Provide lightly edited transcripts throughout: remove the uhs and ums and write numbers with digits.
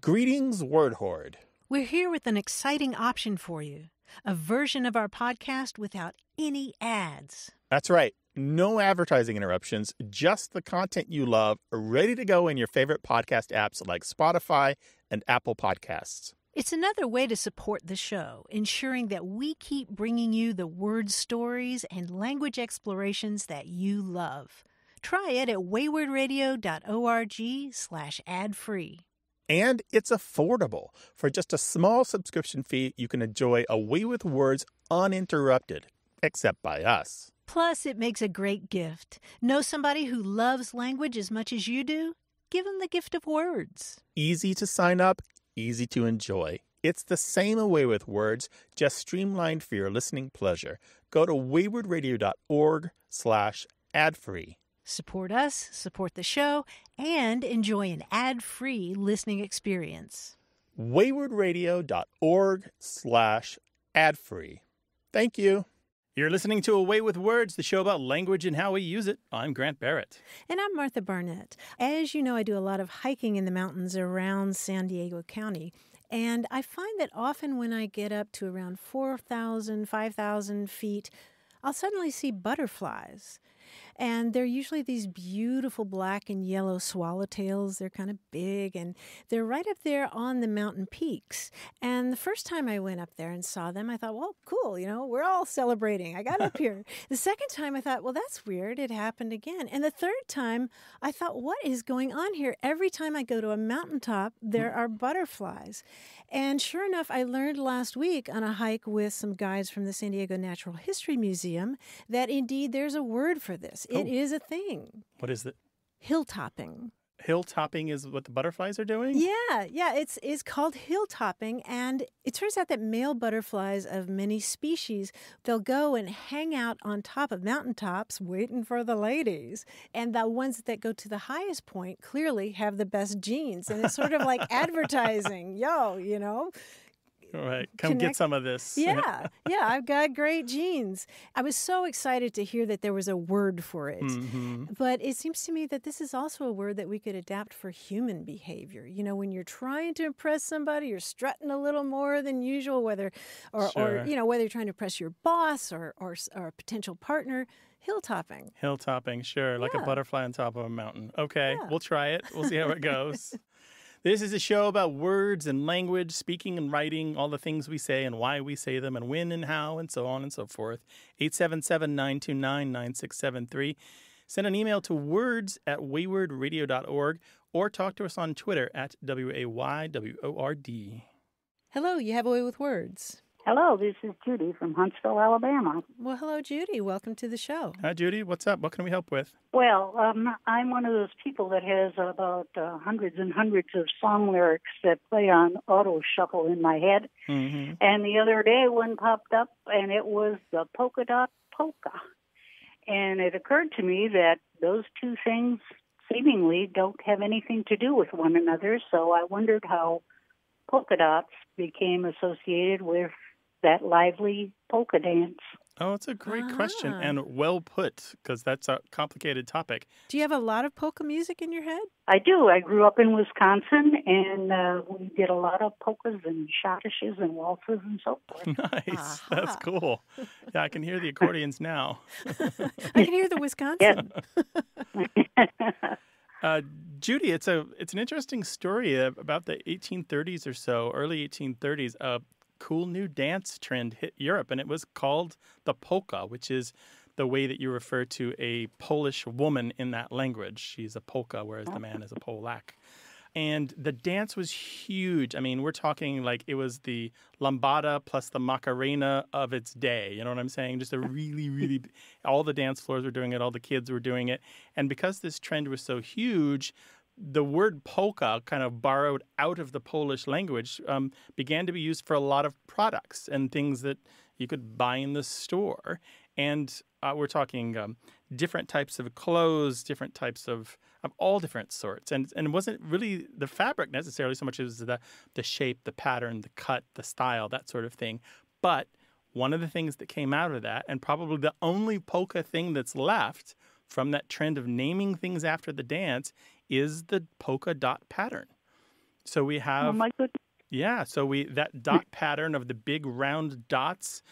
Greetings, Word Horde. We're here with an exciting option for you. A version of our podcast without any ads. That's right. No advertising interruptions, just the content you love, ready to go in your favorite podcast apps like Spotify and Apple Podcasts. It's another way to support the show, ensuring that we keep bringing you the word stories and language explorations that you love. Try it at waywardradio.org/ad-free. And it's affordable. For just a small subscription fee, you can enjoy A Way with Words uninterrupted, except by us. Plus, it makes a great gift. Know somebody who loves language as much as you do? Give them the gift of words. Easy to sign up, easy to enjoy. It's the same A Way with Words, just streamlined for your listening pleasure. Go to waywardradio.org/ad-free. Support us, support the show, and enjoy an ad-free listening experience. waywardradio.org/ad-free. Thank you. You're listening to A Way with Words, the show about language and how we use it. I'm Grant Barrett. And I'm Martha Barnett. As you know, I do a lot of hiking in the mountains around San Diego County. And I find that often when I get up to around 4,000, 5,000 feet, I'll suddenly see butterflies. And they're usually these beautiful black and yellow swallowtails. They're kind of big, and they're right up there on the mountain peaks. And the first time I went up there and saw them, I thought, well, cool, we're all celebrating. I got up here. The second time, I thought, well, that's weird. It happened again. And the third time, I thought, what is going on here? Every time I go to a mountaintop, there are butterflies. And sure enough, I learned last week on a hike with some guides from the San Diego Natural History Museum that indeed there's a word for this. It is a thing. What is it? Hilltopping. Hilltopping is what the butterflies are doing? Yeah. It's called hilltopping, and it turns out that male butterflies of many species, they'll go and hang out on top of mountaintops waiting for the ladies. And the ones that go to the highest point clearly have the best genes. And it's sort of like advertising. All right, come get some of this. Yeah, I've got great genes. I was so excited to hear that there was a word for it. Mm-hmm. But it seems to me that this is also a word that we could adapt for human behavior. When you're trying to impress somebody, you're strutting a little more than usual, whether whether you're trying to impress your boss or a potential partner. Hilltopping. Hilltopping, sure, like a butterfly on top of a mountain. Okay, We'll try it. We'll see how it goes. This is a show about words and language, speaking and writing, all the things we say and why we say them and when and how and so on and so forth. 877-929-9673. Send an email to words@waywardradio.org or talk to us on Twitter at WAYWORD. Hello, you have A Way with Words. Hello, this is Judy from Huntsville, Alabama. Well, hello, Judy. Welcome to the show. Hi, Judy. What's up? What can we help with? Well, I'm one of those people that has about hundreds and hundreds of song lyrics that play on auto shuffle in my head. Mm-hmm. And the other day one popped up, and it was the polka dot polka. And it occurred to me that those two things seemingly don't have anything to do with one another, so I wondered how polka dots became associated with that lively polka dance. Oh, it's a great question and well put, because that's a complicated topic. Do you have a lot of polka music in your head? I do. I grew up in Wisconsin, and we did a lot of polkas and schottisches and waltzes and so forth. Nice. That's cool. Yeah, I can hear the accordions now. I can hear the Wisconsin. Judy, it's an interesting story about the 1830s or so, early 1830s. A cool new dance trend hit Europe, and it was called the polka, which is the way that you refer to a Polish woman in that language. She's a polka, whereas the man is a Polak. And the dance was huge. I mean, we're talking like it was the lambada plus the macarena of its day. You know what I'm saying? Just a really, really, all the dance floors were doing it. All the kids were doing it. And because this trend was so huge, the word polka, kind of borrowed out of the Polish language, began to be used for a lot of products and things that you could buy in the store. And we're talking different types of clothes, different types of all different sorts. And it wasn't really the fabric necessarily so much as the shape, the pattern, the cut, the style, that sort of thing. But one of the things that came out of that, and probably the only polka thing that's left from that trend of naming things after the dance, is the polka dot pattern. So we have... Oh, my goodness. Yeah, so that dot pattern of the big round dots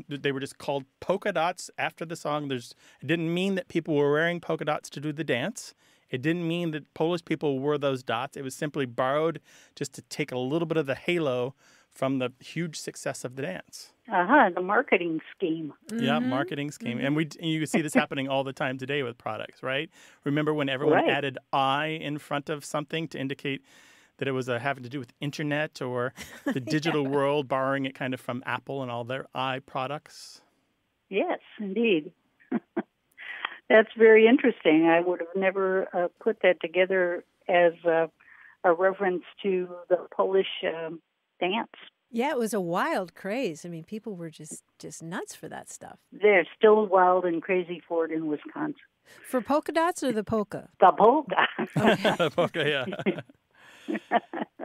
they were just called polka dots after the song. It didn't mean that people were wearing polka dots to do the dance. It didn't mean that Polish people wore those dots. It was simply borrowed just to take a little bit of the halo from the huge success of the dance. The marketing scheme. Yeah, marketing scheme. And you see this happening all the time today with products, right? Remember when everyone added I in front of something to indicate that it was having to do with internet or the digital world, borrowing it kind of from Apple and all their I products? Yes, indeed. That's very interesting. I would have never put that together as a reference to the Polish dance. Yeah, it was a wild craze. I mean, people were just nuts for that stuff. They're still wild and crazy for it in Wisconsin. For polka dots or the polka? The polka. Okay. The polka, yeah.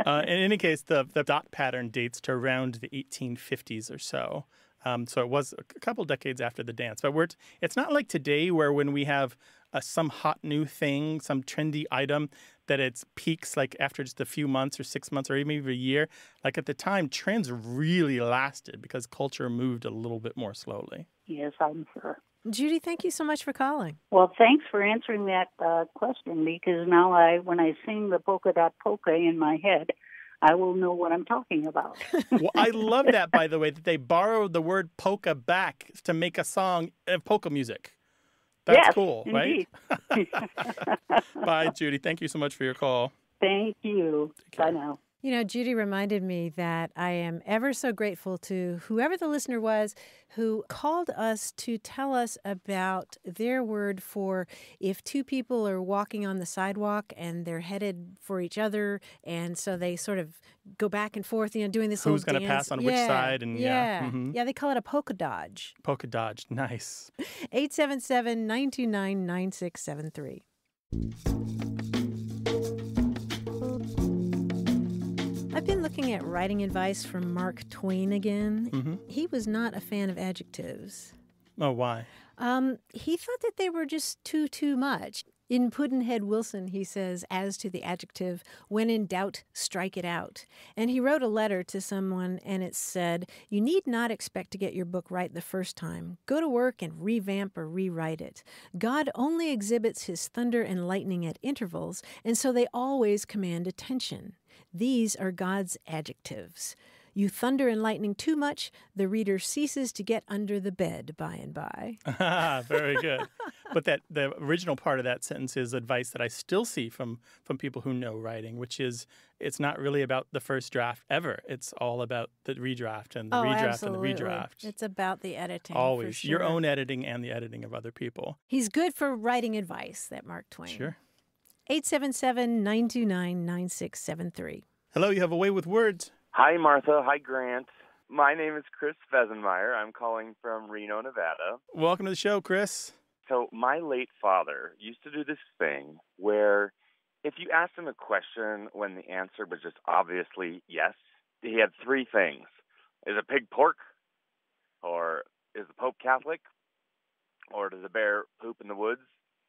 In any case, the dot pattern dates to around the 1850s or so. So it was a couple decades after the dance. But it's not like today where when we have some hot new thing, some trendy item, that it peaks like after just a few months or 6 months or even a year. Like at the time, trends really lasted because culture moved a little bit more slowly. Yes, I'm sure. Judy, thank you so much for calling. Well, thanks for answering that question, because now when I sing the polka dot polka in my head, I will know what I'm talking about. Well, I love that, by the way, that they borrowed the word polka back to make a song of polka music. That's cool, indeed. Right? Bye, Judy. Thank you so much for your call. Thank you. Bye now. You know, Judy reminded me that I am ever so grateful to whoever the listener was who called us to tell us about their word for if two people are walking on the sidewalk and they're headed for each other, and so they sort of go back and forth, doing this Who's little going to pass on which side? And Yeah, they call it a polka dodge. Polka dodge, nice. 877-929-9673. I've been looking at writing advice from Mark Twain again. Mm-hmm. He was not a fan of adjectives. Oh, why? He thought that they were just too much. In Pudd'nhead Wilson, he says, as to the adjective, when in doubt, strike it out. And he wrote a letter to someone, and it said, you need not expect to get your book right the first time. Go to work and revamp or rewrite it. God only exhibits his thunder and lightning at intervals, and so they always command attention. These are God's adjectives. You thunder and lightning too much, the reader ceases to get under the bed by and by. Very good. But the original part of that sentence is advice that I still see from people who know writing, which is it's not really about the first draft ever. It's all about the redraft and the redraft absolutely. And the redraft. It's about the editing. Always. For sure. Your own editing and the editing of other people. He's good for writing advice, that Mark Twain. Sure. 877-929-9673. Hello, you have a way with words. Hi, Martha. Hi, Grant. My name is Chris Fesenmeyer. I'm calling from Reno, Nevada. Welcome to the show, Chris. So my late father used to do this thing where if you asked him a question when the answer was just obviously yes, he had three things. Is a pig pork? Or is the Pope Catholic? Or does a bear poop in the woods?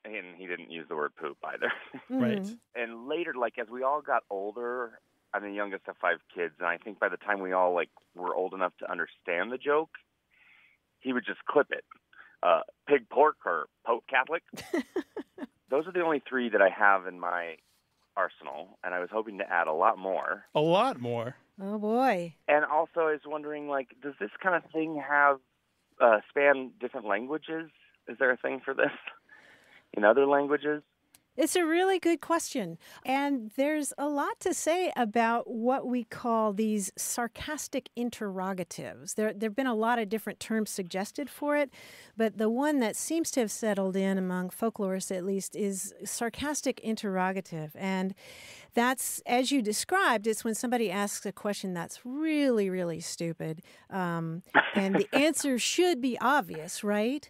And he didn't use the word poop either. Right. And later, as we all got older, I'm the youngest of 5 kids, and I think by the time we all were old enough to understand the joke, he would just clip it. Pig pork or Pope Catholic. Those are the only 3 that I have in my arsenal, and I was hoping to add a lot more. A lot more? Oh, boy. And also I was wondering, does this kind of thing have span different languages? Is there a thing for this in other languages? It's a really good question. And there's a lot to say about what we call these sarcastic interrogatives. There have been a lot of different terms suggested for it, but the one that seems to have settled in among folklorists at least is sarcastic interrogative. And that's, as you described, it's when somebody asks a question that's really, really stupid. And the answer should be obvious, right?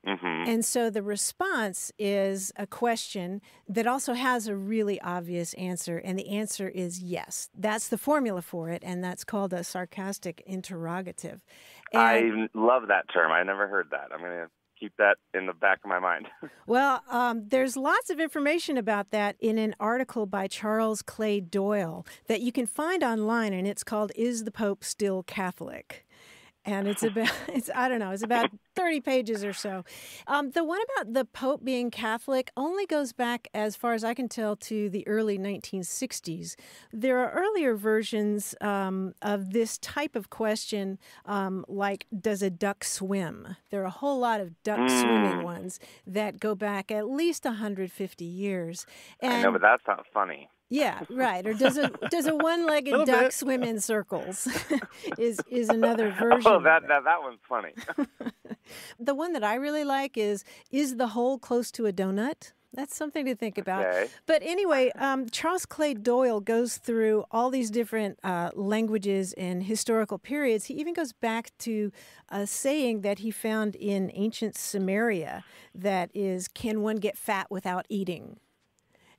Mm-hmm. And so the response is a question that also has a really obvious answer, and the answer is yes. That's the formula for it, and that's called a sarcastic interrogative. And I love that term. I never heard that. I'm going to keep that in the back of my mind. Well, there's lots of information about that in an article by Charles Clay Doyle that you can find online, and it's called "Is the Pope Still Catholic?" And it's about, it's about 30 pages or so. The one about the Pope being Catholic only goes back, as far as I can tell, to the early 1960s. There are earlier versions of this type of question, like, does a duck swim? There are a whole lot of duck swimming ones that go back at least 150 years. And I know, but that's not funny. yeah, right. Or does a one-legged duck swim in circles? is another version. Oh, that one's funny. The one that I really like is the hole close to a donut? That's something to think about. Okay. But anyway, Charles Clay Doyle goes through all these different languages and historical periods. He even goes back to a saying that he found in ancient Samaria that is, can one get fat without eating?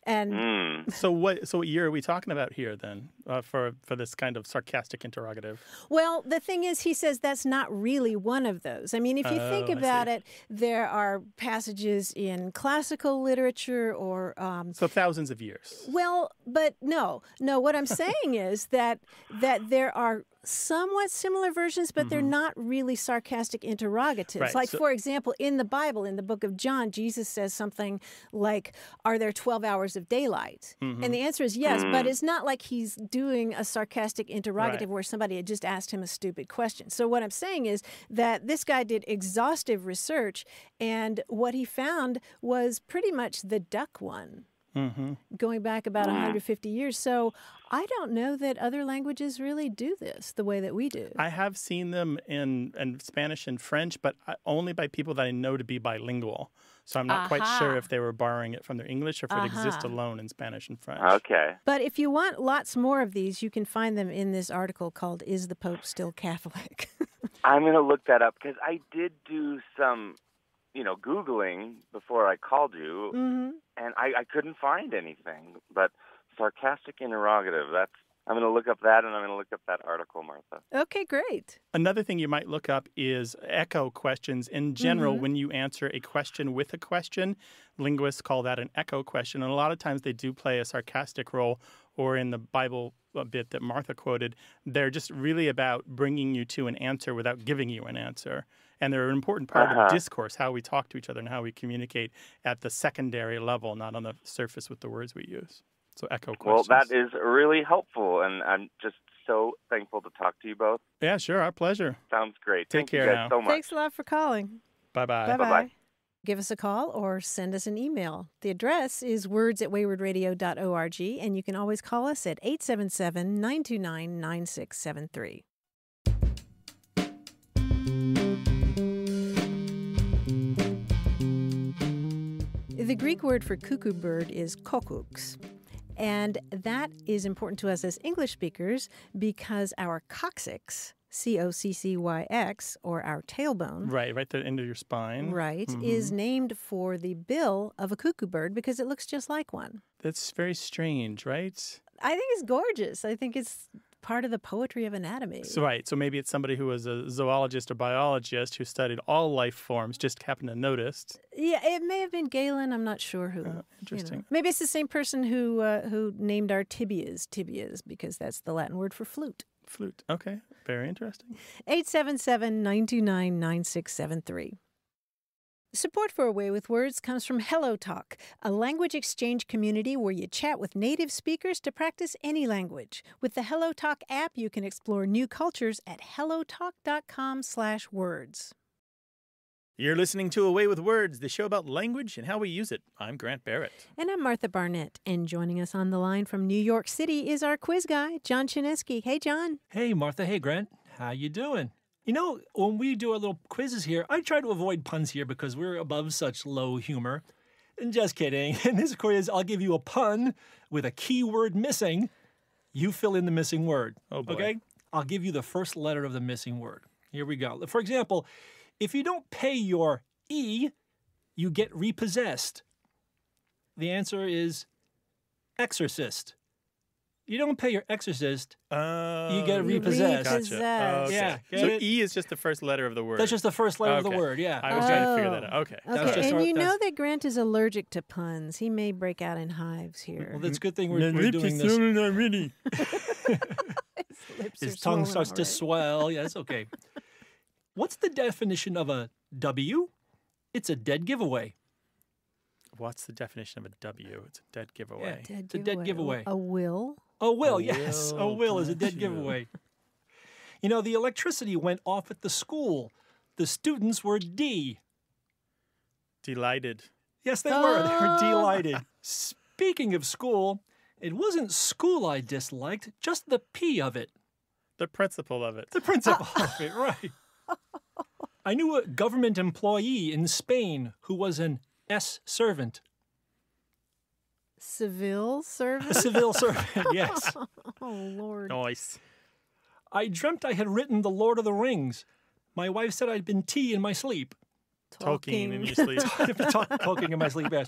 And So what year are we talking about here then for this kind of sarcastic interrogative? well, the thing is, he says that's not really one of those. I mean, if you think about it, there are passages in classical literature or So thousands of years. well, but no. What I'm saying is that there are somewhat similar versions, but they're not really sarcastic interrogatives. Right, Like, so- for example, in the Bible, in the book of John, Jesus says something like, are there 12 hours of daylight? And the answer is yes, but it's not like he's doing a sarcastic interrogative where somebody had just asked him a stupid question. So what I'm saying is that this guy did exhaustive research, and what he found was pretty much the duck one. Going back about 150 years. So I don't know that other languages really do this the way that we do. I have seen them in Spanish and French, but only by people that I know to be bilingual. So I'm not quite sure if they were borrowing it from their English or if it exists alone in Spanish and French. Okay. But if you want lots more of these, you can find them in this article called Is the Pope Still Catholic? I'm going to look that up because I did do some, Googling before I called you, and I couldn't find anything. But sarcastic interrogative, I'm going to look up that, and I'm going to look up that article, Martha. Okay, great. Another thing you might look up is echo questions. In general, when you answer a question with a question, linguists call that an echo question. And a lot of times they do play a sarcastic role, or in the Bible bit that Martha quoted, they're just really about bringing you to an answer without giving you an answer. And they're an important part of discourse, how we talk to each other and how we communicate at the secondary level, not on the surface with the words we use. So echo questions. Well, that is really helpful, and I'm just so thankful to talk to you both. Yeah, sure. Our pleasure. Sounds great. Take Thank care you guys now. so much. Thanks a lot for calling. Bye-bye. Bye-bye. Bye-bye. Give us a call or send us an email. The address is words@waywardradio.org, and you can always call us at 877-929-9673. The Greek word for cuckoo bird is cuckoos. And that is important to us as English speakers because our coccyx, C-O-C-C-Y-X, or our tailbone, Right at the end of your spine. right, is named for the bill of a cuckoo bird because it looks just like one. That's very strange, right? I think it's gorgeous. I think it's part of the poetry of anatomy. So maybe it's somebody who was a zoologist or biologist who studied all life forms, just happened to notice. Yeah, it may have been Galen. I'm not sure who. Interesting. Maybe it's the same person who named our tibias because that's the Latin word for flute. Flute. Okay. Very interesting. 877-929-9673. Support for A Way with Words comes from Hello Talk, a language exchange community where you chat with native speakers to practice any language. With the Hello Talk app, you can explore new cultures at hellotalk.com/words. You're listening to A Way with Words, the show about language and how we use it. I'm Grant Barrett. And I'm Martha Barnett, and joining us on the line from New York City is our quiz guy, John Chinesky. Hey, John. Hey, Martha. Hey, Grant. How you doing? You know, when we do our little quizzes here, I try to avoid puns here because we're above such low humor. And just kidding. In this quiz, I'll give you a pun with a key word missing. You fill in the missing word. Oh, boy. Okay? I'll give you the first letter of the missing word. Here we go. For example, if you don't pay your E, you get repossessed. The answer is exorcist. You don't pay your exorcist, you get You repossessed. repossess. Gotcha. Okay. Yeah, get So it? E is just the first letter of the word. That's just the first letter of the Okay. word, yeah. I was trying to figure that out. Okay. That's Okay, just and our- you know that's- that Grant is allergic to puns. He may break out in hives here. Well, that's a good thing we're doing this. His tongue starts to swell. Yes, okay. What's the definition of a W? It's a dead giveaway. What's the definition of a W? It's a dead giveaway. It's a dead giveaway. A will? A will, A yes. A will, will is a dead got you. giveaway. You know, the electricity went off at the school. The students were Delighted. Yes, they were. They were delighted. Speaking of school, it wasn't school I disliked, just the P of it. The principle of it. The principle of it, right. I knew a government employee in Spain who was an S servant. Civil A servant? civil servant, yes. Oh, Lord. Nice. I dreamt I had written The Lord of the Rings. My wife said I'd been tea in my sleep. Talking in your sleep. Talking in my sleep, yes.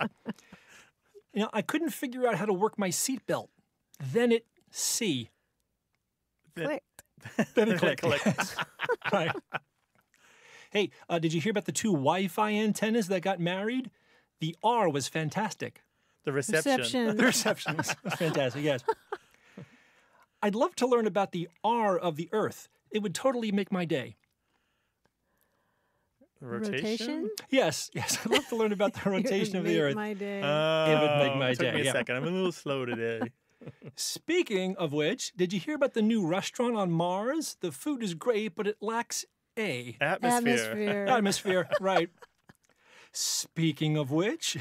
You know, I couldn't figure out how to work my seatbelt. Then it C. Clicked. Then it clicked. Click. Right. Hey, did you hear about the two Wi-Fi antennas that got married? The R was fantastic. The reception. The reception was fantastic, yes. I'd love to learn about the R of the Earth. It would totally make my day. Rotation? Yes, I'd love to learn about the rotation of the Earth. My day. It would make my took day, me a yeah. second. I'm a little slow today. Speaking of which, did you hear about the new restaurant on Mars? The food is great, but it lacks A. Atmosphere. Atmosphere, right. Speaking of which,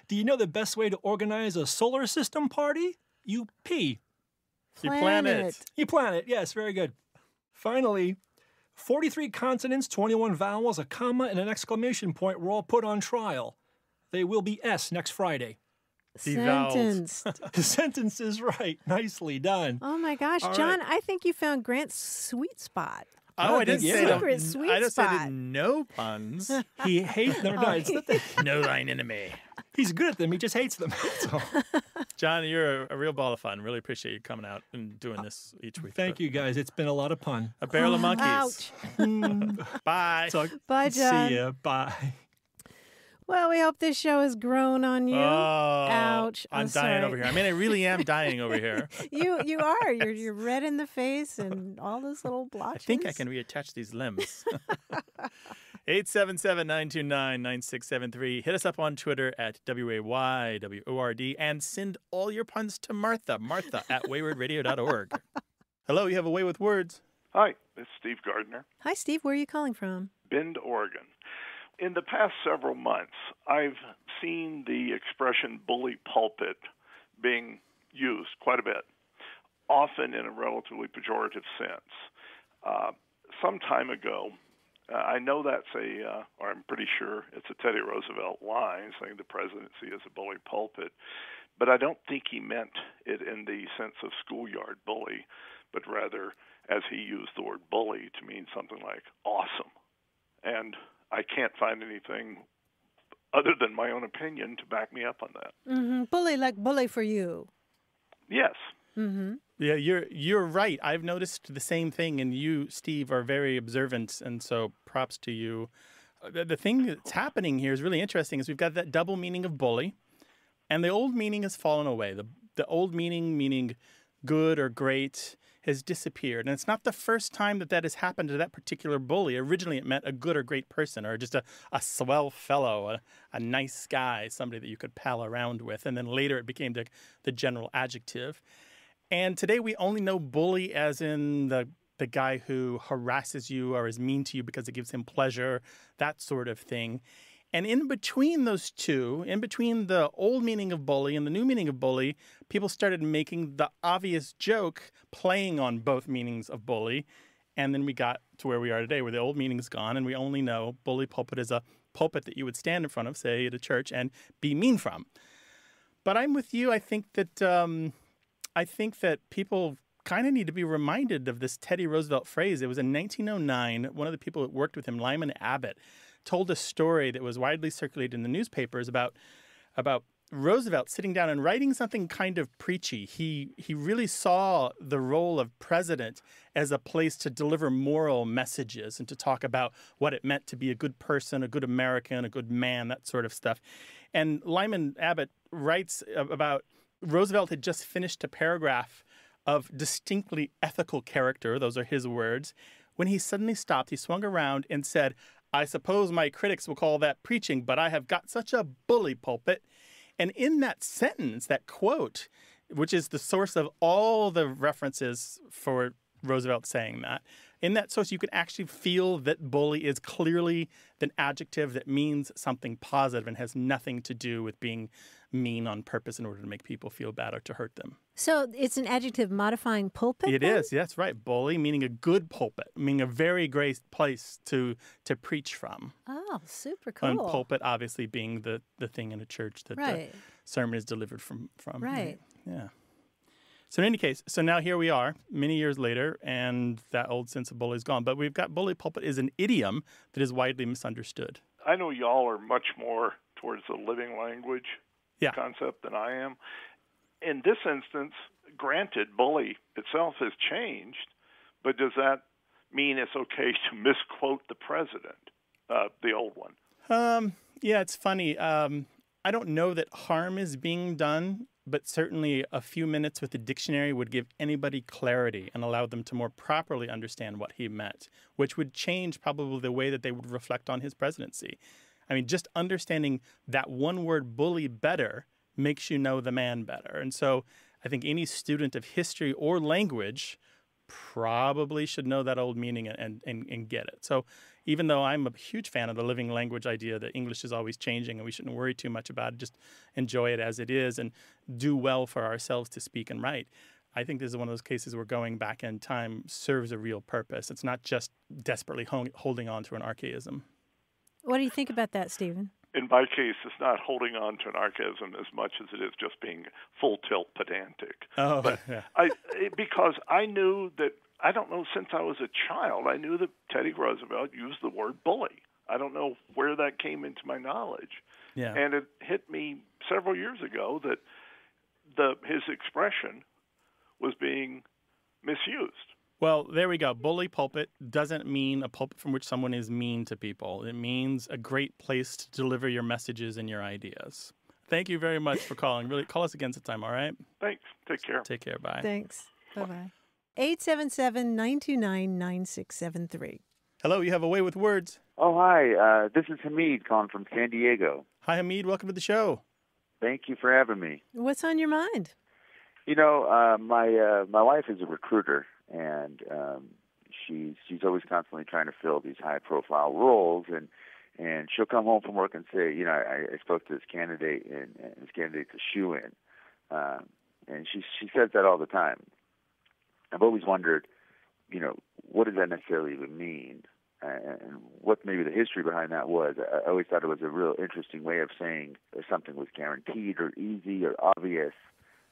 do you know the best way to organize a solar system party? You pee. You plan it. You plan it. Yes, very good. Finally, 43 consonants, 21 vowels, a comma, and an exclamation point were all put on trial. They will be S next Friday. Devowed. Sentenced. The sentence is right. Nicely done. Oh my gosh, All John! right. I think you found Grant's sweet spot. Oh, I didn't Yeah. say Secret sweet I just said spot. no puns. He hates them. No, it's not that No thine enemy. he's good at them. He just hates them. That's all. John, you're a real ball of fun. Really appreciate you coming out and doing this each week. Thank you, guys. It's been a lot of fun. A barrel of monkeys. Ouch. Bye. Talk- Bye, John. See ya. Bye. Well, we hope this show has grown on you. Oh, Ouch. I'm sorry. dying over here. I mean, I really am dying over here. You are. You're red in the face and all those little I blotches. think I can reattach these limbs. 877-929-9673. Hit us up on Twitter at WAYWORD and send all your puns to Martha at waywardradio.org. Hello, you have a way with words. Hi, it's Steve Gardner, Hi, Steve. Where are you calling from? Bend, Oregon. In the past several months, I've seen the expression bully pulpit being used quite a bit, often in a relatively pejorative sense. Some time ago, I know that's or I'm pretty sure it's a Teddy Roosevelt line saying the presidency is a bully pulpit, but I don't think he meant it in the sense of schoolyard bully, but rather as he used the word bully to mean something like awesome. And I can't find anything other than my own opinion to back me up on that. Mm-hmm. Bully like bully for you. Yes. Mm-hmm. Yeah, you're right. I've noticed the same thing, and you, Steve, are very observant, and so props to you. The thing that's happening here is really interesting is we've got that double meaning of bully, and the old meaning has fallen away. The old meaning good or great, has disappeared. And it's not the first time that has happened to that particular bully. Originally, it meant a good or great person or just a swell fellow, a nice guy, somebody that you could pal around with. And then later it became the general adjective. And today we only know bully as in the guy who harasses you or is mean to you because it gives him pleasure, that sort of thing. And in between those two, in between the old meaning of bully and the new meaning of bully, people started making the obvious joke playing on both meanings of bully. And then we got to where we are today, where the old meaning's gone, and we only know bully pulpit is a pulpit that you would stand in front of, say, at a church, and be mean from. But I'm with you. I think that people kind of need to be reminded of this Teddy Roosevelt phrase. It was in 1909. One of the people that worked with him, Lyman Abbott, told a story that was widely circulated in the newspapers about Roosevelt sitting down and writing something kind of preachy. He really saw the role of president as a place to deliver moral messages and to talk about what it meant to be a good person, a good American, a good man, that sort of stuff. And Lyman Abbott writes about Roosevelt had just finished a paragraph of distinctly ethical character, those are his words, when he suddenly stopped, he swung around and said, "I suppose my critics will call that preaching, but I have got such a bully pulpit." And in that sentence, that quote, which is the source of all the references for Roosevelt saying that, in that source, you can actually feel that bully is clearly an adjective that means something positive and has nothing to do with being mean on purpose in order to make people feel bad or to hurt them. So it's an adjective modifying pulpit? It is, that's right. Bully, meaning a good pulpit, meaning a very great place to preach from. Oh, super cool. And pulpit obviously being the thing in a church that the sermon is delivered from. Right. Yeah. So in any case, so now here we are, many years later, and that old sense of bully is gone. But we've got bully pulpit is an idiom that is widely misunderstood. I know y'all are much more towards the living language concept than I am. In this instance, granted, bully itself has changed, but does that mean it's okay to misquote the president, the old one? Yeah, it's funny. I don't know that harm is being done, but certainly a few minutes with the dictionary would give anybody clarity and allow them to more properly understand what he meant, which would change probably the way that they would reflect on his presidency. I mean, just understanding that one word bully better makes you know the man better. And so I think any student of history or language probably should know that old meaning and get it. So even though I'm a huge fan of the living language idea that English is always changing and we shouldn't worry too much about it, just enjoy it as it is and do well for ourselves to speak and write, I think this is one of those cases where going back in time serves a real purpose. It's not just desperately holding on to an archaism. What do you think about that, Stephen? In my case, it's not holding on to an archaism as much as it is just being full tilt pedantic. Oh, but because I knew that, I don't know, since I was a child, I knew that Teddy Roosevelt used the word bully. I don't know where that came into my knowledge. Yeah. And it hit me several years ago that his expression was being misused. Well, there we go. Bully pulpit doesn't mean a pulpit from which someone is mean to people. It means a great place to deliver your messages and your ideas. Thank you very much for calling. Really, call us again sometime, all right? Thanks. Take care. Take care. Bye. Thanks. Bye-bye. 877-929-9673. Hello, you have a way with words. Oh, hi. This is Hamid calling from San Diego. Hi, Hamid. Welcome to the show. Thank you for having me. What's on your mind? You know, my wife is a recruiter, and she's always constantly trying to fill these high-profile roles, and she'll come home from work and say, you know, I spoke to this candidate, and this candidate's a shoo-in, and she says that all the time. I've always wondered, you know, what does that necessarily even mean, and what maybe the history behind that was. I always thought it was a real interesting way of saying if something was guaranteed or easy or obvious,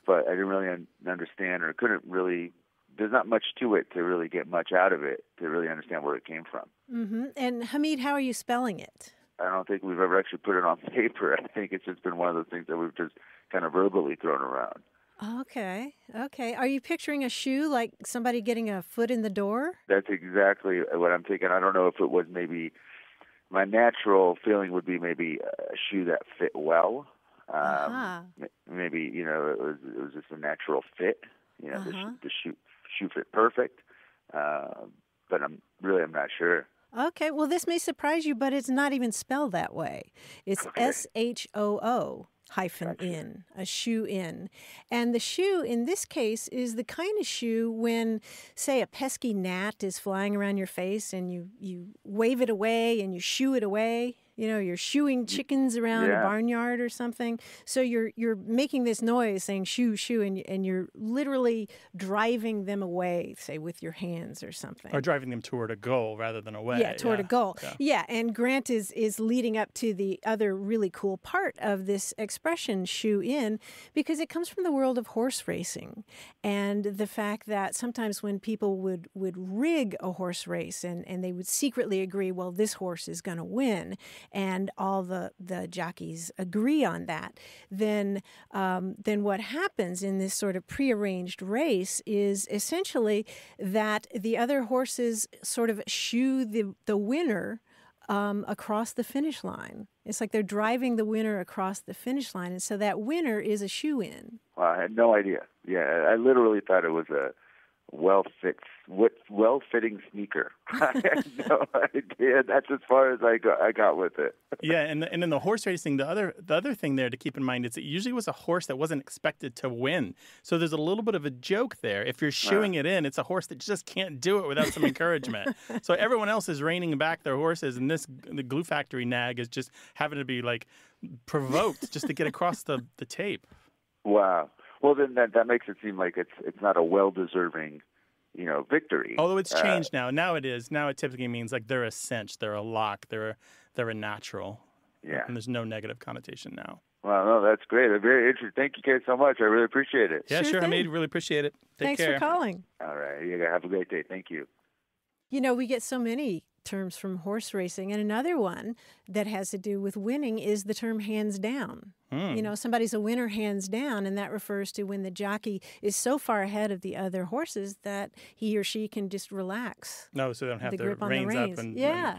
but I didn't really understand or couldn't really. There's not much to it to really get much out of it to really understand where it came from. Mm-hmm. And Hamid, how are you spelling it? I don't think we've ever actually put it on paper. I think it's just been one of those things that we've just kind of verbally thrown around. Okay. Are you picturing a shoe, like somebody getting a foot in the door? That's exactly what I'm thinking. I don't know if it was maybe my natural feeling would be maybe a shoe that fit well. Maybe, you know, it was just a natural fit. You know, the shoe fit perfect. But I'm not sure. Okay, well, this may surprise you, but it's not even spelled that way. It's SHOO -in, a shoe-in. And the shoe, in this case, is the kind of shoe when, say, a pesky gnat is flying around your face and you wave it away and you shoo it away. You know, you're shooing chickens around a barnyard or something. So you're making this noise saying shoo, shoo, and you're literally driving them away, say, with your hands or something. Or driving them toward a goal rather than away. Yeah, toward a goal. Yeah, and Grant is leading up to the other really cool part of this expression, shoe in, because it comes from the world of horse racing. And the fact that sometimes when people would rig a horse race and they would secretly agree, well, this horse is going to win. and all the jockeys agree on that, then what happens in this sort of prearranged race is essentially that the other horses sort of shoo the winner across the finish line. It's like they're driving the winner across the finish line, and so that winner is a shoo-in. Well, I had no idea. Yeah, I literally thought it was a well-fitting sneaker. I had no idea. That's as far as I got with it. Yeah, and in the horse racing, the other thing there to keep in mind is it usually was a horse that wasn't expected to win. So there's a little bit of a joke there. If you're shooing it in, it's a horse that just can't do it without some encouragement. So everyone else is reining back their horses, and the Glue Factory nag is just having to be like provoked just to get across the tape. Wow. Well, then that makes it seem like it's not a well-deserving, victory. Although it's changed now. Now it is. Now it typically means like they're a cinch, they're a lock, they're a natural. Yeah. And there's no negative connotation now. Well, no, that's great. Very interesting. Thank you guys so much. I really appreciate it. Yeah, sure, Hamid. Really appreciate it. Thanks care. for calling. All right. You guys have a great day. Thank you. We get so many terms from horse racing, and another one that has to do with winning is the term hands down. Somebody's a winner hands down, and that refers to when the jockey is so far ahead of the other horses that he or she can just relax. No, so they don't have their grip on reins the reins. up.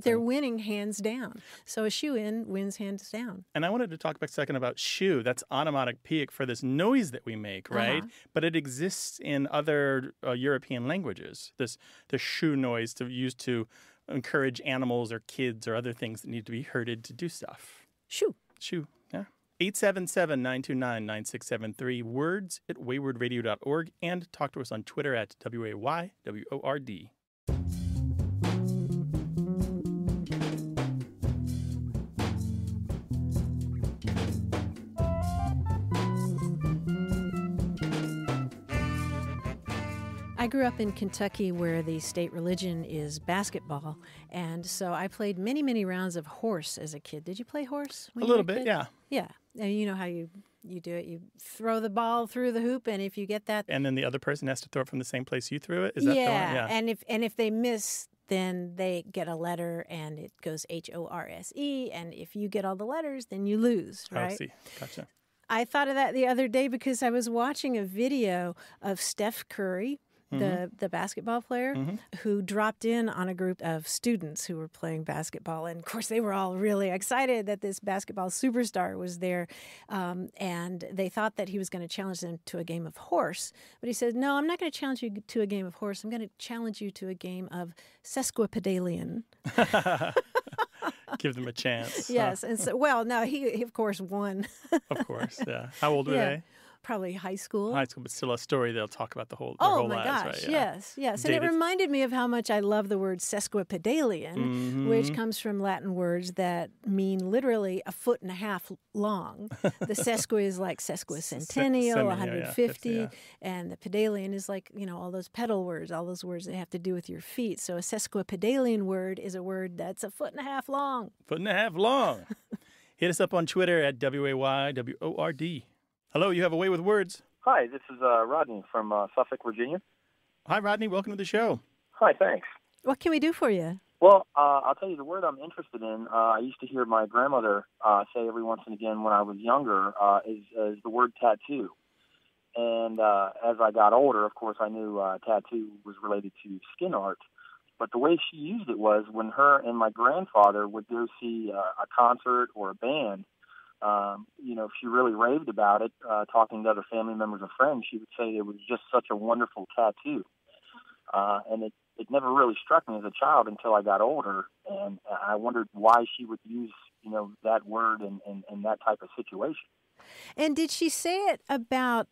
They're winning hands down. So a shoe-in wins hands down. And I wanted to talk a second about shoo. That's onomatopoeic for this noise that we make, right? But it exists in other European languages. The shoo noise used to encourage animals or kids or other things that need to be herded to do stuff. Shoo. Shoo, yeah. 877-929-9673, words@waywardradio.org, and talk to us on Twitter at WAYWORD. I grew up in Kentucky where the state religion is basketball, and so I played many, many rounds of horse as a kid. Did you play horse? A little bit, yeah. Yeah. And you know how you do it. You throw the ball through the hoop, and if you get that... And then the other person has to throw it from the same place you threw it? Is that the one? Yeah, and if they miss, then they get a letter, and it goes HORSE, and if you get all the letters, then you lose, right? Oh, see. Gotcha. I thought of that the other day because I was watching a video of Steph Curry, the basketball player, who dropped in on a group of students who were playing basketball. And, of course, they were all really excited that this basketball superstar was there. And they thought that he was going to challenge them to a game of horse. But he said, no, I'm not going to challenge you to a game of horse. I'm going to challenge you to a game of sesquipedalian. Give them a chance. Yes. And so, no, he of course, won. Of course, yeah. How old were they? Probably high school. High school, but still a story they'll talk about their whole lives, right? Yeah. Yes. And it reminded me of how much I love the word sesquipedalian, which comes from Latin words that mean literally a foot and a half long. The sesqui is like sesquicentennial, 150, and the pedalian is like, all those pedal words, all those words that have to do with your feet. So a sesquipedalian word is a word that's a foot and a half long. Foot and a half long. Hit us up on Twitter at WAYWORD. Hello, you have a way with words. Hi, this is Rodney from Suffolk, Virginia. Hi, Rodney. Welcome to the show. Hi, thanks. What can we do for you? Well, I'll tell you the word I'm interested in. I used to hear my grandmother say every once and again when I was younger is the word tattoo. And as I got older, of course, I knew tattoo was related to skin art. But the way she used it was when her and my grandfather would go see a concert or a band, if she really raved about it, talking to other family members or friends, she would say it was just such a wonderful tattoo. And it never really struck me as a child until I got older, and I wondered why she would use, that word in that type of situation. And did she say it about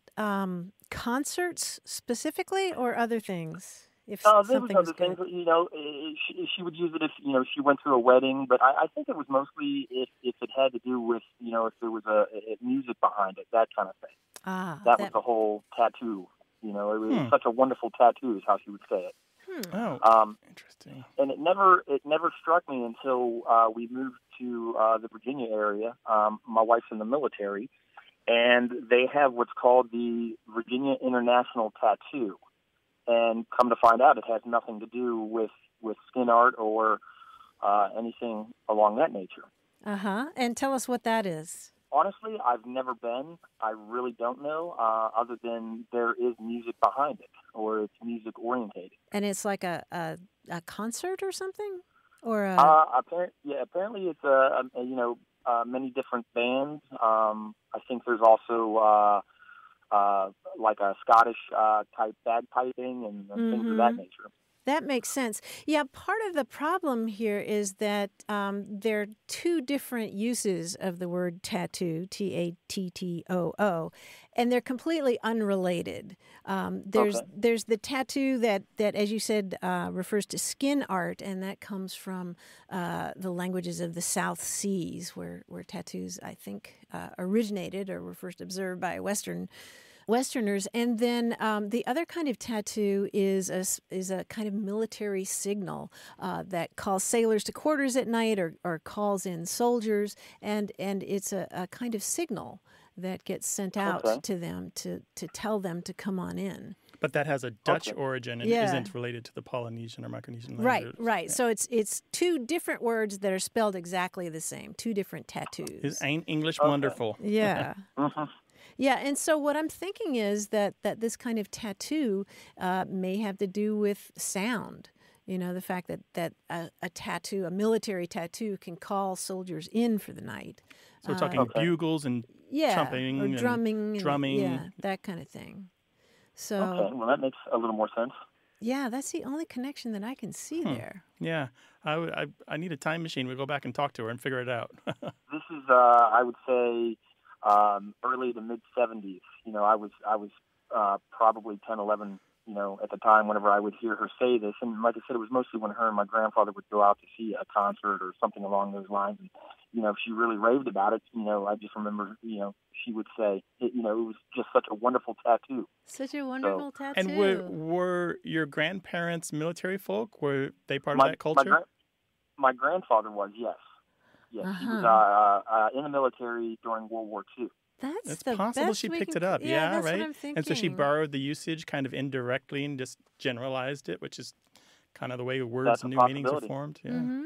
concerts specifically or other things? There was other things, she would use it if, she went to a wedding, but I think it was mostly if it had to do with, if there was a music behind it, that kind of thing. That was the whole tattoo, it was such a wonderful tattoo is how she would say it. Oh, interesting. And it never struck me until we moved to the Virginia area. My wife's in the military, and they have what's called the Virginia International Tattoo. And come to find out, it has nothing to do with skin art or anything along that nature. And tell us what that is. Honestly, I've never been. I really don't know, other than there is music behind it, or it's music orientated. And it's like a concert or something, or apparently it's many different bands. I think there's also like a Scottish type bagpiping and things of that nature. That makes sense. Yeah, part of the problem here is that there are two different uses of the word tattoo, Tattoo, and they're completely unrelated. There's the tattoo that, as you said, refers to skin art, and that comes from the languages of the South Seas, where tattoos, I think, originated or were first observed by Westerners. And then the other kind of tattoo is a kind of military signal that calls sailors to quarters at night or calls in soldiers, and it's a kind of signal that gets sent out to them to tell them to come on in. But that has a Dutch origin and isn't related to the Polynesian or Micronesian languages. Right. Yeah. So it's two different words that are spelled exactly the same, two different tattoos. Ain't English wonderful? Yeah. Yeah, and so what I'm thinking is that this kind of tattoo may have to do with sound. You know, the fact that a tattoo, a military tattoo, can call soldiers in for the night. So we're talking bugles and trumping or drumming. drumming. That kind of thing. So, okay, well, that makes a little more sense. Yeah, that's the only connection that I can see there. Yeah, I need a time machine. We'll go back and talk to her and figure it out. This is, I would say, early to mid 70s. You know, I was probably 10, 11. You know, at the time, whenever I would hear her say this, and like I said, it was mostly when her and my grandfather would go out to see a concert or something along those lines. And you know, she really raved about it. You know, I just remember, you know, she would say, it was just such a wonderful tattoo. Such a wonderful tattoo. And were your grandparents military folk? Were they part of that culture? My grandfather was, yes. Yes, he was in the military during World War II. It's possible she picked it up. Yeah, that's right? what I'm thinking. And so she borrowed the usage kind of indirectly and just generalized it, which is kind of the way words and new meanings are formed. Yeah. Mm-hmm.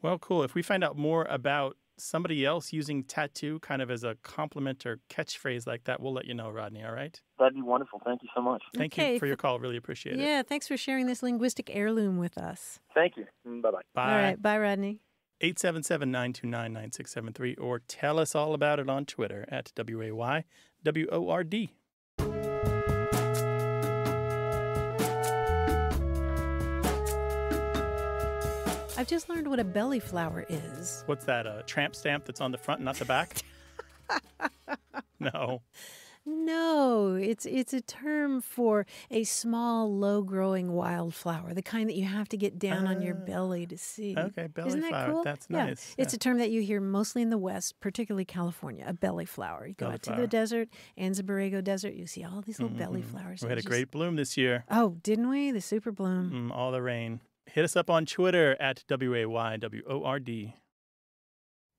Well, cool. If we find out more about somebody else using tattoo kind of as a compliment or catchphrase like that, we'll let you know, Rodney, all right? That'd be wonderful. Thank you so much. Thank you for your call. Really appreciate it. Yeah, thanks for sharing this linguistic heirloom with us. Thank you. Bye-bye. Bye. All right. Bye, Rodney. 877-929-9673, or tell us all about it on Twitter at WAYWORD. I've just learned what a belly flower is. What's that, a tramp stamp that's on the front, not the back? No, it's a term for a small, low-growing wildflower, the kind that you have to get down on your belly to see. Okay, belly Isn't that flower. cool? That's nice. It's a term that you hear mostly in the West, particularly California, a belly flower. You go out to the desert, Anza Borrego Desert, you see all these little belly flowers. We had a great bloom this year. Oh, didn't we? The super bloom. All the rain. Hit us up on Twitter at WAYWORD.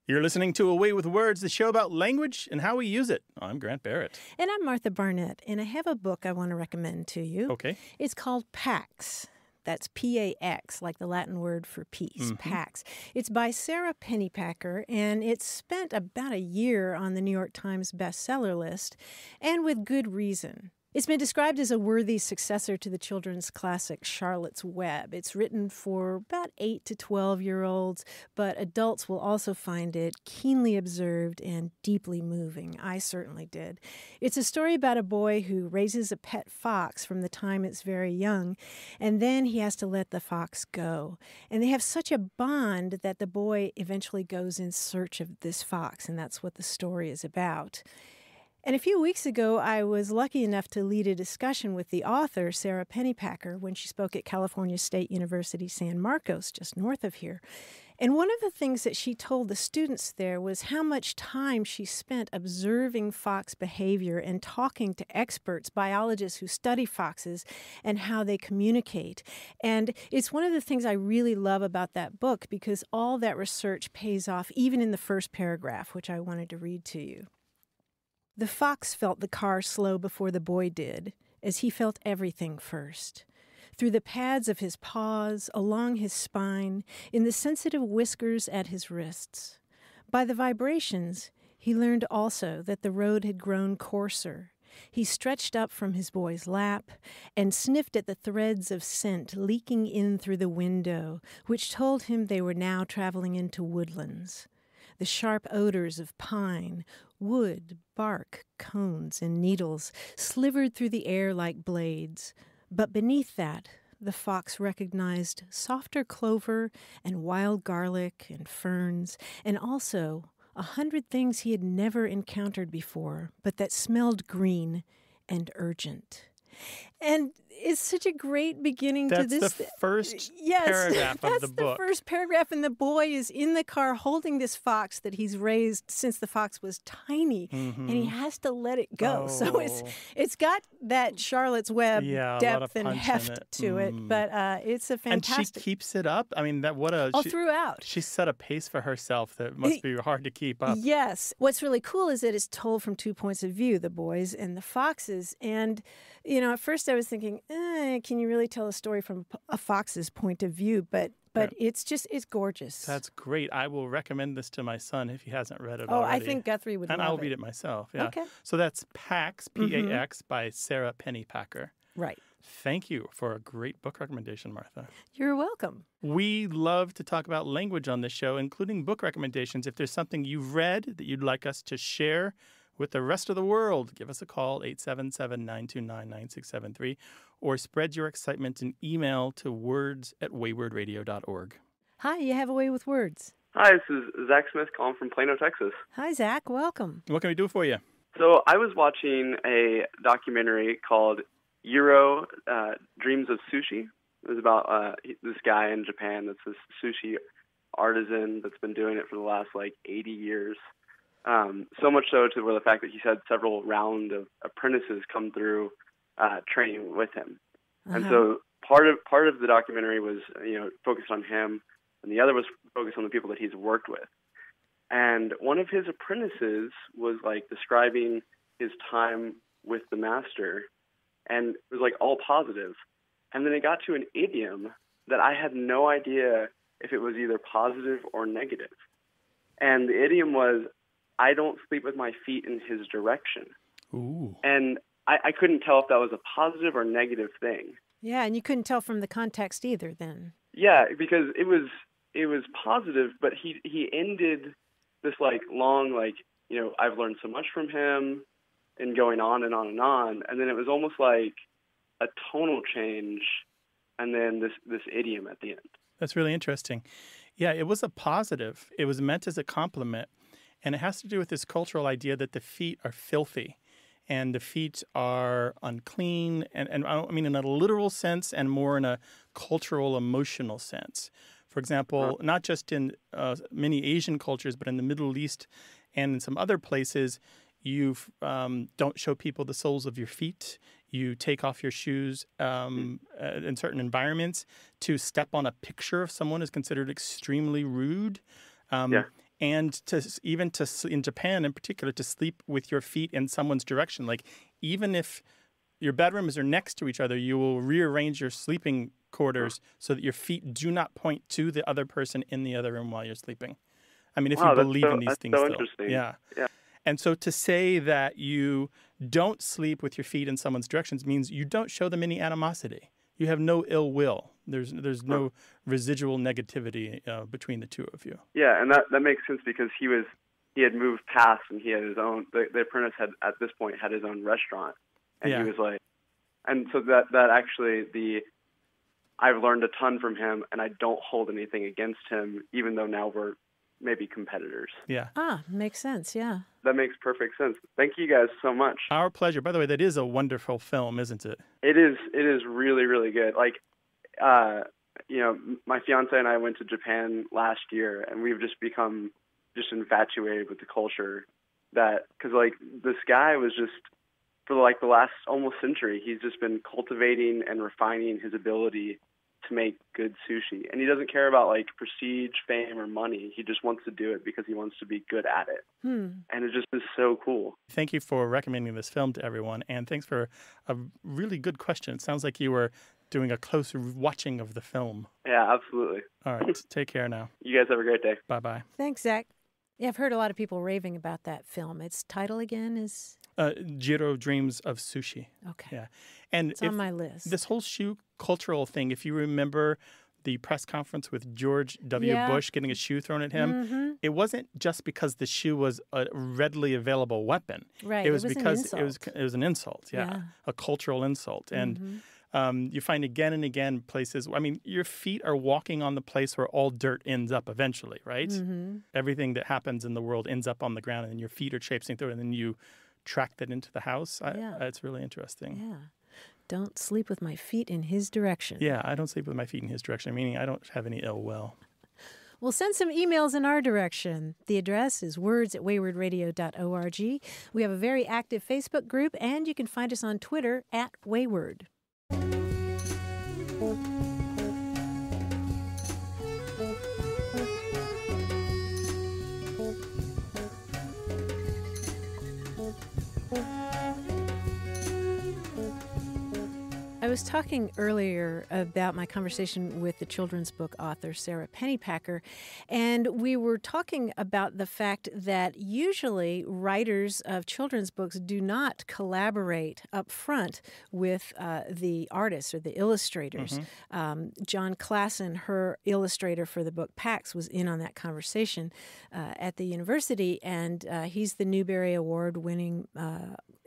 You're listening to Away with Words, the show about language and how we use it. I'm Grant Barrett. And I'm Martha Barnett, and I have a book I want to recommend to you. Okay. It's called Pax. That's P-A-X, like the Latin word for peace, Pax. It's by Sara Pennypacker, and it's spent about a year on the New York Times bestseller list, and with good reason. It's been described as a worthy successor to the children's classic Charlotte's Web. It's written for about 8 to 12-year-olds, but adults will also find it keenly observed and deeply moving. I certainly did. It's a story about a boy who raises a pet fox from the time it's very young, and then he has to let the fox go. And they have such a bond that the boy eventually goes in search of this fox, and that's what the story is about. And a few weeks ago, I was lucky enough to lead a discussion with the author, Sara Pennypacker, when she spoke at California State University, San Marcos, just north of here. And one of the things that she told the students there was how much time she spent observing fox behavior and talking to experts, biologists who study foxes and how they communicate. And it's one of the things I really love about that book because all that research pays off, even in the first paragraph, which I wanted to read to you. The fox felt the car slow before the boy did, as he felt everything first. through the pads of his paws, along his spine, in the sensitive whiskers at his wrists. By the vibrations, he learned also that the road had grown coarser. He stretched up from his boy's lap and sniffed at the threads of scent leaking in through the window, which told him they were now traveling into woodlands. The sharp odors of pine, wood, bark, cones, and needles slivered through the air like blades. But beneath that, the fox recognized softer clover and wild garlic and ferns, and also 100 things he had never encountered before, but that smelled green and urgent. And it's such a great beginning to this. That's the first paragraph of the book. That's the first paragraph, and the boy is in the car holding this fox that he's raised since the fox was tiny, and he has to let it go. Oh. So it's got that Charlotte's Web depth and heft to it, but it's a fantastic. And she keeps it up. I mean, throughout. She set a pace for herself that must be hard to keep up. Yes. What's really cool is that it's told from two points of view, the boys and the foxes. And, you know, at first I was thinking, can you really tell a story from a fox's point of view? But it's gorgeous. That's great. I will recommend this to my son if he hasn't read it I already. think Guthrie would love it. And I'll read it myself. Yeah. Okay. So that's Pax, P-A-X, by Sara Pennypacker. Right. Thank you for a great book recommendation, Martha. You're welcome. We love to talk about language on this show, including book recommendations. If there's something you've read that you'd like us to share with the rest of the world, give us a call, 877-929-9673, or spread your excitement in email to words@waywardradio.org. Hi, you have a way with words. Hi, this is Zach Smith calling from Plano, Texas. Hi, Zach. Welcome. What can we do for you? So I was watching a documentary called Euro Dreams of Sushi. It was about this guy in Japan that's this sushi artisan that's been doing it for the last 80 years. So much so to where the fact that he's had several rounds of apprentices come through training with him. And so part of the documentary was focused on him, and the other was focused on the people that he's worked with. And one of his apprentices was describing his time with the master, and it was all positive. And then it got to an idiom that I had no idea if it was either positive or negative. And the idiom was, "I don't sleep with my feet in his direction." Ooh. And I couldn't tell if that was a positive or negative thing. Yeah, and you couldn't tell from the context either then. Yeah, because it was positive, but he ended this long I've learned so much from him, and going on and on and on, and then it was almost like a tonal change, and then this idiom at the end. That's really interesting. Yeah, it was a positive. It was meant as a compliment, and it has to do with this cultural idea that the feet are filthy, and the feet are unclean, and I don't mean in a literal sense, and more in a cultural, emotional sense. For example, not just in many Asian cultures, but in the Middle East and in some other places, you don't show people the soles of your feet. You take off your shoes in certain environments. To step on a picture of someone is considered extremely rude. And in Japan in particular, to sleep with your feet in someone's direction. Even if your bedrooms are next to each other, you will rearrange your sleeping quarters so that your feet do not point to the other person in the other room while you're sleeping. I mean, if you believe in these things so still. Interesting. Yeah. Yeah. And so to say that you don't sleep with your feet in someone's directions means you don't show them any animosity. You have no ill will. There's no residual negativity between the two of you. Yeah, and that makes sense because he had moved past, and he had his own. The apprentice at this point had his own restaurant, and he was and so that actually I've learned a ton from him, and I don't hold anything against him, even though now we're maybe competitors. Yeah. Makes sense. Yeah. That makes perfect sense. Thank you guys so much. Our pleasure. By the way, that is a wonderful film, isn't it? It is really, really good. My fiance and I went to Japan last year, and we've just become infatuated with the culture. Because this guy was just, for the last almost century, he's just been cultivating and refining his ability to make good sushi. And he doesn't care about prestige, fame, or money. He just wants to do it because he wants to be good at it. And it just is so cool. Thank you for recommending this film to everyone. And thanks for a really good question. It sounds like you were doing a closer watching of the film. Yeah, absolutely. All right. Take care now. You guys have a great day. Bye-bye. Thanks, Zach. Yeah, I've heard a lot of people raving about that film. Its title again is? Jiro Dreams of Sushi. Okay. Yeah. And it's on my list. This whole Shoo cultural thing, if you remember the press conference with George W. Bush getting a shoe thrown at him, it wasn't just because the shoe was a readily available weapon. Right. It was because it was an insult. Yeah. A cultural insult. And you find again and again places, I mean, your feet are walking on the place where all dirt ends up eventually, right? Everything that happens in the world ends up on the ground, and your feet are traipsing through it, and then you track that into the house. It's really interesting. Yeah. Don't sleep with my feet in his direction. Yeah, I don't sleep with my feet in his direction, meaning I don't have any ill will. Well, send some emails in our direction. The address is words@waywardradio.org. We have a very active Facebook group, and you can find us on Twitter @Wayward. I was talking earlier about my conversation with the children's book author, Sara Pennypacker, and we were talking about the fact that usually writers of children's books do not collaborate up front with the artists or the illustrators. John Klassen, her illustrator for the book Pax, was in on that conversation at the university, and he's the Newbery Award-winning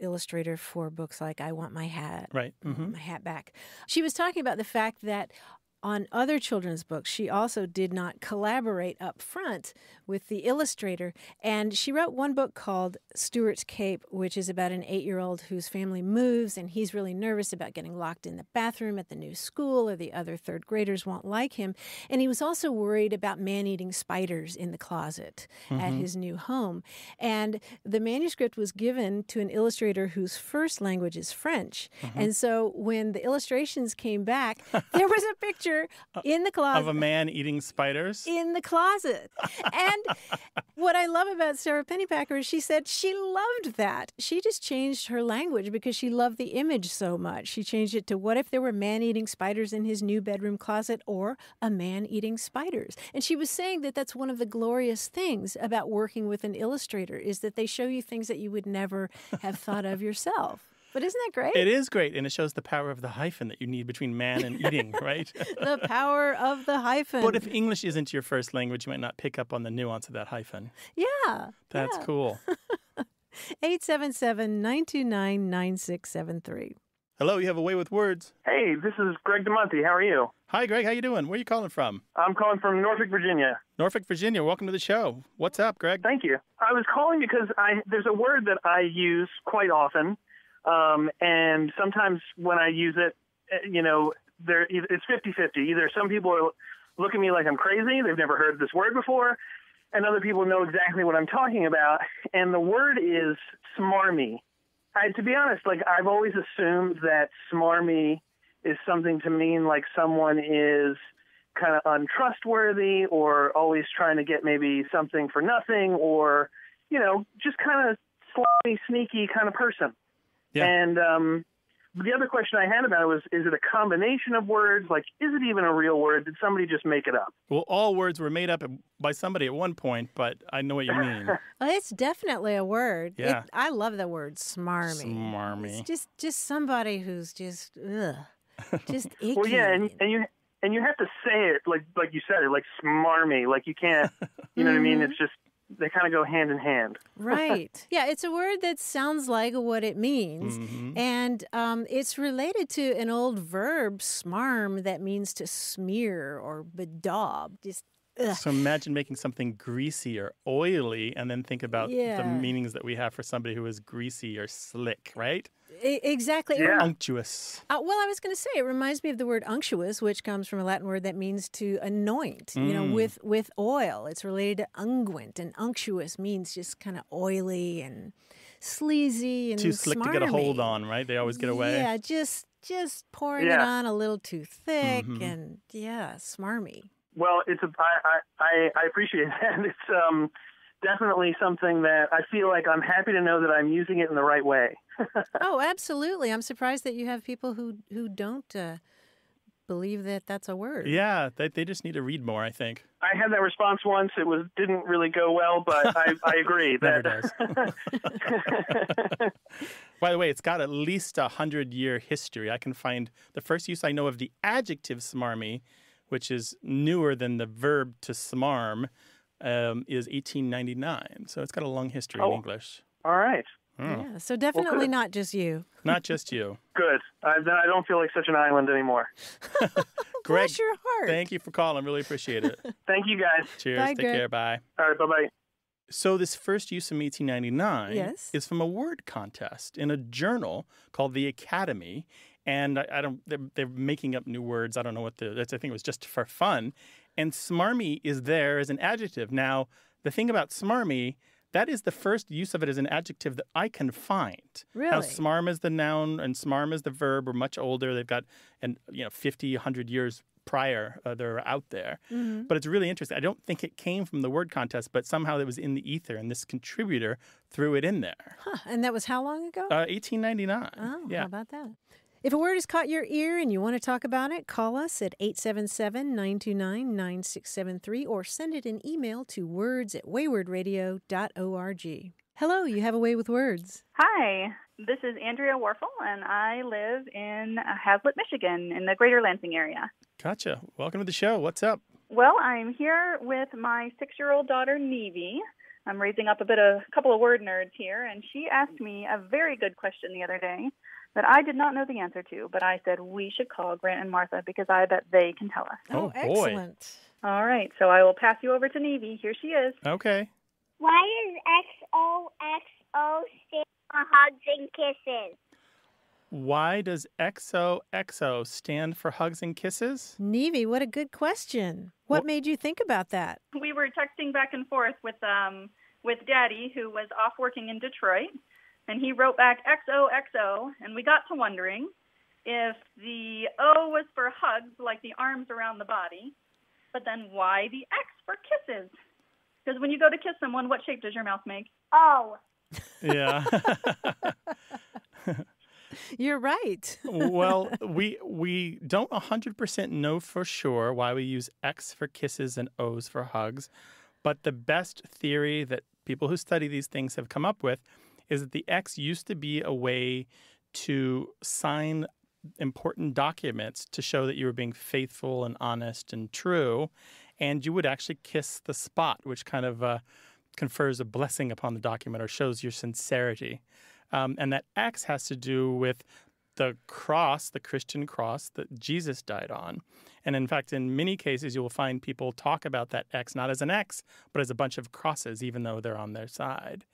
illustrator for books like I Want My Hat, My Hat Back. She was talking about the fact that on other children's books, she also did not collaborate up front with the illustrator. And she wrote one book called Stuart's Cape, which is about an 8-year-old whose family moves, and he's really nervous about getting locked in the bathroom at the new school, or the other third graders won't like him. And he was also worried about man-eating spiders in the closet at his new home. And the manuscript was given to an illustrator whose first language is French. And so when the illustrations came back, there was a picture in the closet. Of a man eating spiders? In the closet. And what I love about Sara Pennypacker is she said she loved that. She just changed her language because she loved the image so much. She changed it to, what if there were man-eating spiders in his new bedroom closet, or a man eating spiders? And she was saying that that's one of the glorious things about working with an illustrator, is that they show you things that you would never have thought of yourself. But isn't that great? It is great, and it shows the power of the hyphen that you need between man and eating, right? The power of the hyphen. But if English isn't your first language, you might not pick up on the nuance of that hyphen. Yeah. That's cool. 877-929-9673. Hello, you have a way with words. Hey, this is Greg DeMonte. How are you? Hi, Greg. How you doing? Where are you calling from? I'm calling from Norfolk, Virginia. Norfolk, Virginia. Welcome to the show. What's up, Greg? Thank you. I was calling because there's a word that I use quite often. And sometimes when I use it, it's 50-50. Either some people look at me like I'm crazy, they've never heard this word before, and other people know exactly what I'm talking about. And the word is smarmy. To be honest, I've always assumed that smarmy is something to mean like someone is kind of untrustworthy, or always trying to get maybe something for nothing, or, just kind of slimy, sneaky kind of person. Yeah. And the other question I had about it was, is it a combination of words? Like, is it even a real word? Did somebody just make it up? Well, all words were made up by somebody at one point, but I know what you mean. Well, it's definitely a word. Yeah. I love the word smarmy. Smarmy. It's just somebody who's just icky. Well, yeah, and you have to say it like you said it, like smarmy. Like you can't, you know what I mean? It's just, they kind of go hand in hand. Right. Yeah, it's a word that sounds like what it means. And it's related to an old verb, smarm, that means to smear or bedaub. Just So imagine making something greasy or oily, and then think about the meanings that we have for somebody who is greasy or slick, right? Exactly. Yeah. Unctuous. Well, I was going to say, it reminds me of the word unctuous, which comes from a Latin word that means to anoint, with oil. It's related to unguent, and unctuous means just kind of oily and sleazy and too slick smarmy. to get a hold on, right? They always get away. Yeah, just pouring it on a little too thick, and smarmy. Well, I appreciate that. It's definitely something that I feel like I'm happy to know that I'm using it in the right way. Oh, absolutely. I'm surprised that you have people who don't believe that that's a word. Yeah, they just need to read more, I think. I had that response once. It didn't really go well, but I agree. Never does. By the way, it's got at least 100-year history. I can find the first use I know of the adjective smarmy, which is newer than the verb to smarm, is 1899. So it's got a long history in English. All right. Yeah, so definitely not just you. Not just you. Good. Then I don't feel like such an island anymore. Greg, bless your heart. Thank you for calling. Really appreciate it. Thank you, guys. Cheers. Bye, Take Greg. care. Bye. All right. Bye-bye. So this first use from 1899 Yes. is from a word contest in a journal called The Academy. And they're making up new words. I don't know what I think it was just for fun. And smarmy is there as an adjective. Now, the thing about smarmy, that is the first use of it as an adjective that I can find. Really? Now, smarm is the noun and smarm is the verb. Are much older. They've got 50, 100 years prior. They're out there. Mm-hmm. But it's really interesting. I don't think it came from the word contest, but somehow it was in the ether, and this contributor threw it in there. Huh. And that was how long ago? 1899. Oh, yeah. How about that? If a word has caught your ear and you want to talk about it, call us at 877-929-9673 or send it an email to words@waywardradio.org. Hello, you have a way with words. Hi, this is Andrea Warfel, and I live in Hazlitt, Michigan, in the greater Lansing area. Gotcha. Welcome to the show. What's up? Well, I'm here with my 6-year-old daughter, Nevy. I'm raising up a couple of word nerds here, and she asked me a very good question the other day that I did not know the answer to, but I said we should call Grant and Martha because I bet they can tell us. Oh, boy. Excellent. All right, so I will pass you over to Nevy. Here she is. Okay. Why does XOXO stand for hugs and kisses? Why does XOXO stand for hugs and kisses? Nevy, what a good question. What made you think about that? We were texting back and forth with Daddy, who was off working in Detroit, and he wrote back XOXO, and we got to wondering if the O was for hugs, like the arms around the body, but then why the X for kisses? Because when you go to kiss someone, what shape does your mouth make? Oh. Yeah. You're right. Well, we don't 100% know for sure why we use X for kisses and O's for hugs, but the best theory that people who study these things have come up with is that the X used to be a way to sign important documents to show that you were being faithful and honest and true, and you would actually kiss the spot, which kind of confers a blessing upon the document or shows your sincerity. And that X has to do with the cross, the Christian cross that Jesus died on. And in fact, in many cases, you will find people talk about that X not as an X, but as a bunch of crosses, even though they're on their side.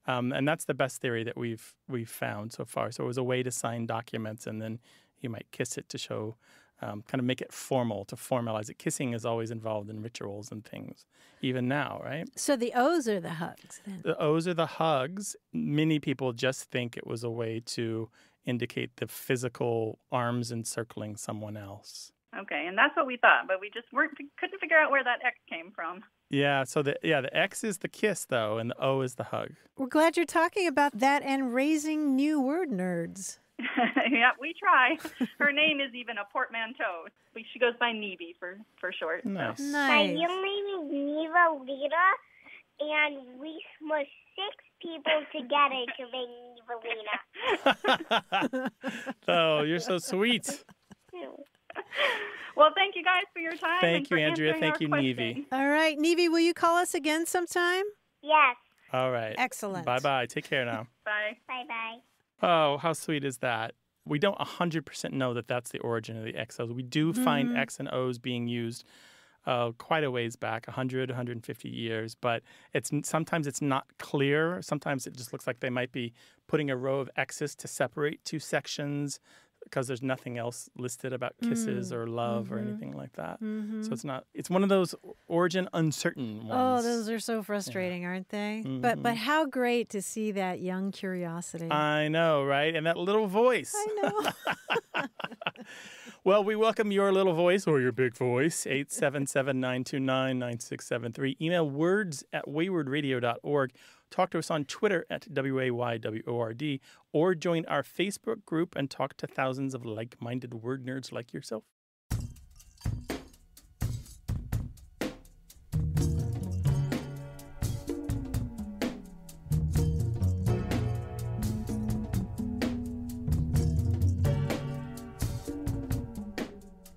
And that's the best theory that we've found so far. So it was a way to sign documents, and then you might kiss it to show, kind of make it formal, to formalize it. Kissing is always involved in rituals and things, even now, right? So the O's are the hugs, then? The O's are the hugs. Many people just think it was a way to indicate the physical arms encircling someone else. Okay, and that's what we thought, but we just couldn't figure out where that X came from. Yeah, so the X is the kiss, though, and the O is the hug. We're glad you're talking about that and raising new word nerds. Yeah, we try. Her name is even a portmanteau. She goes by Nevy for short. Nice. So. My real name is Neva Lita, and we smushed 6 people together to make Neva Lita. Oh, you're so sweet. Well, thank you guys for your time. Thank you, and for Andrea. answering Thank you, our Nevy. questions. All right, Nevy, will you call us again sometime? Yes. All right. Excellent. Bye-bye. Take care now. Bye. Bye-bye. Oh, how sweet is that? We don't 100% know that that's the origin of the XOs. We do find X and O's being used quite a ways back, 100, 150 years, but sometimes it's not clear. Sometimes it just looks like they might be putting a row of X's to separate two sections because there's nothing else listed about kisses or love or anything like that. So it's one of those origin uncertain ones. Oh, those are so frustrating, aren't they? But how great to see that young curiosity. I know, right? And that little voice. I know. Well, we welcome your little voice or your big voice, 877-929-9673. Email words@waywardradio.org. Talk to us on Twitter at WAYWORD, or join our Facebook group and talk to thousands of like-minded word nerds like yourself.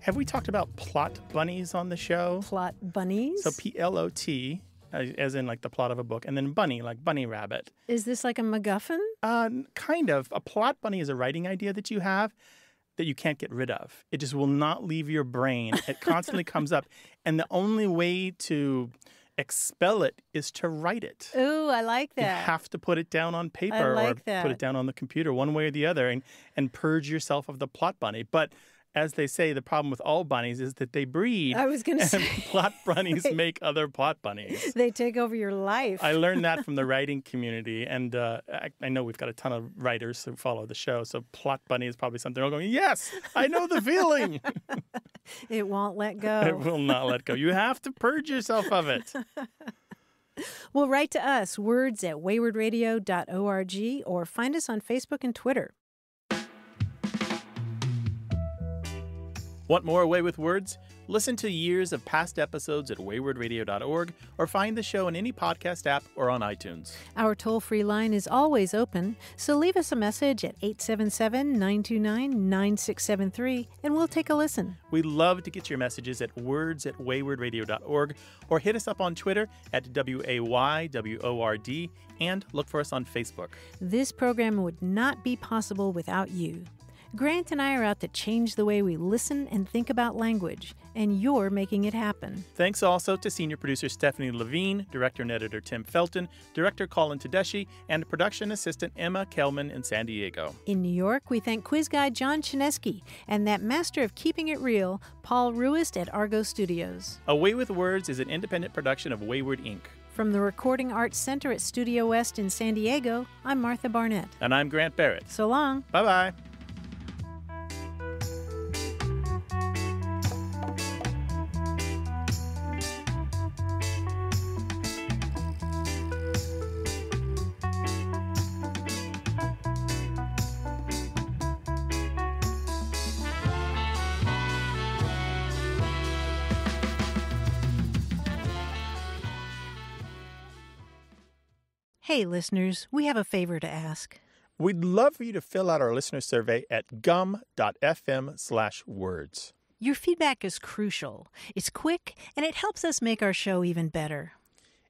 Have we talked about plot bunnies on the show? Plot bunnies? So P-L-O-T, as in like the plot of a book, and then bunny, like bunny rabbit. Is this like a MacGuffin? Kind of. A plot bunny is a writing idea that you have that you can't get rid of. It just will not leave your brain. It constantly comes up. And the only way to expel it is to write it. Ooh, I like that. You have to put it down on paper or put it down on the computer, one way or the other, and purge yourself of the plot bunny. But as they say, the problem with all bunnies is that they breed. I was going to say. Plot bunnies make other plot bunnies. They take over your life. I learned that from the writing community. And I know we've got a ton of writers who follow the show. So plot bunny is probably something they're going, yes, I know the feeling. It won't let go. It will not let go. You have to purge yourself of it. Well, write to us, words@waywardradio.org, or find us on Facebook and Twitter. Want more Away with Words? Listen to years of past episodes at waywardradio.org or find the show in any podcast app or on iTunes. Our toll-free line is always open, so leave us a message at 877-929-9673 and we'll take a listen. We love to get your messages at words@waywardradio.org or hit us up on Twitter at WAYWORD and look for us on Facebook. This program would not be possible without you. Grant and I are out to change the way we listen and think about language, and you're making it happen. Thanks also to senior producer Stephanie Levine, director and editor Tim Felton, director Colin Tedeschi, and production assistant Emma Kelman in San Diego. In New York, we thank quiz guy John Chinesky and that master of keeping it real, Paul Ruist at Argo Studios. Away with Words is an independent production of Wayward Inc. From the Recording Arts Center at Studio West in San Diego, I'm Martha Barnett. And I'm Grant Barrett. So long. Bye-bye. Hey, listeners, we have a favor to ask. We'd love for you to fill out our listener survey at gum.fm/words. Your feedback is crucial. It's quick, and it helps us make our show even better.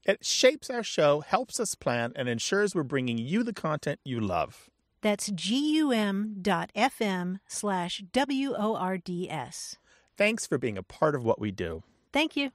It shapes our show, helps us plan, and ensures we're bringing you the content you love. That's gum.fm/WORDS. Thanks for being a part of what we do. Thank you.